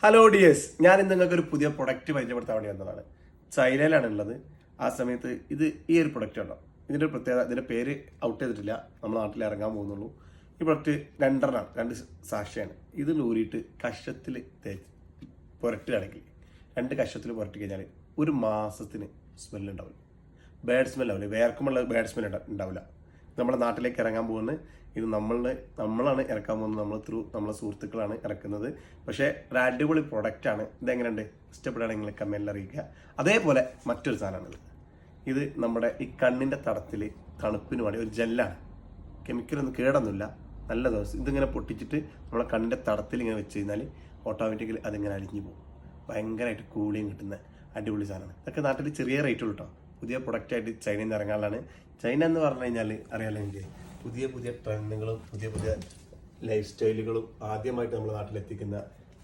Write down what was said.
Hello dears, ഞാൻ ഇന്ന് നിങ്ങൾക്ക് ഒരു പുതിയ പ്രൊഡക്റ്റ് പരിചയപ്പെടുത്താൻ വേണ്ടി വന്നതാണ്. ചൈനയിലാണ് ഉള്ളത്. ആ സമയത്ത് ഇത് ഈ ഒരു പ്രൊഡക്റ്റ് ഉണ്ടോ, ഇതിൻ്റെ ഒരു പ്രത്യേകത, ഇതിൻ്റെ പേര് ഔട്ട് ചെയ്തിട്ടില്ല, നമ്മുടെ നാട്ടിൽ ഇറങ്ങാൻ പോകുന്നുള്ളൂ. ഈ പ്രൊഡക്റ്റ് രണ്ടെണ്ണമാണ്, 2 സാക്ഷിയാണ്. ഇത് നൂറിയിട്ട് കഷത്തിൽ പുരട്ടുകയാണെങ്കിൽ, 2 കഷത്തിൽ പുരട്ടി കഴിഞ്ഞാൽ ഒരു മാസത്തിന് സ്മെല്ലുണ്ടാവില്ല. ബാഡ് സ്മെല്ലാവില്ല, വേർക്കുമുള്ള ബാഡ് സ്മെൽ ഉണ്ടാവില്ല. നമ്മുടെ നാട്ടിലേക്ക് ഇറങ്ങാൻ പോകുന്നത് ഇത് നമ്മളാണ് ഇറക്കാൻ പോകുന്നത്. നമ്മളെ സുഹൃത്തുക്കളാണ് ഇറക്കുന്നത്. പക്ഷേ ഒരു അടിപൊളി പ്രൊഡക്റ്റാണ്. ഇതെങ്ങനെയുണ്ട്, ഇഷ്ടപ്പെടുകയാണെങ്കിൽ കമൻറ്റിൽ അറിയിക്കുക. അതേപോലെ മറ്റൊരു സാധനമാണിത്. ഇത് നമ്മുടെ ഈ കണ്ണിൻ്റെ തടത്തിൽ തണുപ്പിന് വേണ്ടി ഒരു ജെല്ലാണ്. കെമിക്കലൊന്നും കേടൊന്നുമില്ല, നല്ല ദിവസം. ഇതിങ്ങനെ പൊട്ടിച്ചിട്ട് നമ്മളെ കണ്ണിൻ്റെ തടത്തിൽ ഇങ്ങനെ വെച്ച് കഴിഞ്ഞാൽ ഓട്ടോമാറ്റിക്കലി അതിങ്ങനെ അലിഞ്ഞു പോകും. ഭയങ്കരമായിട്ട് കൂളിങ് കിട്ടുന്ന അടിപൊളി സാധനമാണ്. ഇതൊക്കെ നാട്ടിൽ ചെറിയ റേറ്റ് ഉള്ളൂ കേട്ടോ. പുതിയ പ്രൊഡക്റ്റായിട്ട് ചൈനയിൽ നിന്ന് ഇറങ്ങാനുള്ളതാണ്. ചൈന എന്ന് പറഞ്ഞു കഴിഞ്ഞാൽ അറിയാലോ എനിക്ക്, പുതിയ ട്രെൻഡുകളും പുതിയ ലൈഫ് സ്റ്റൈലുകളും ആദ്യമായിട്ട് നമ്മുടെ നാട്ടിലെത്തിക്കുന്ന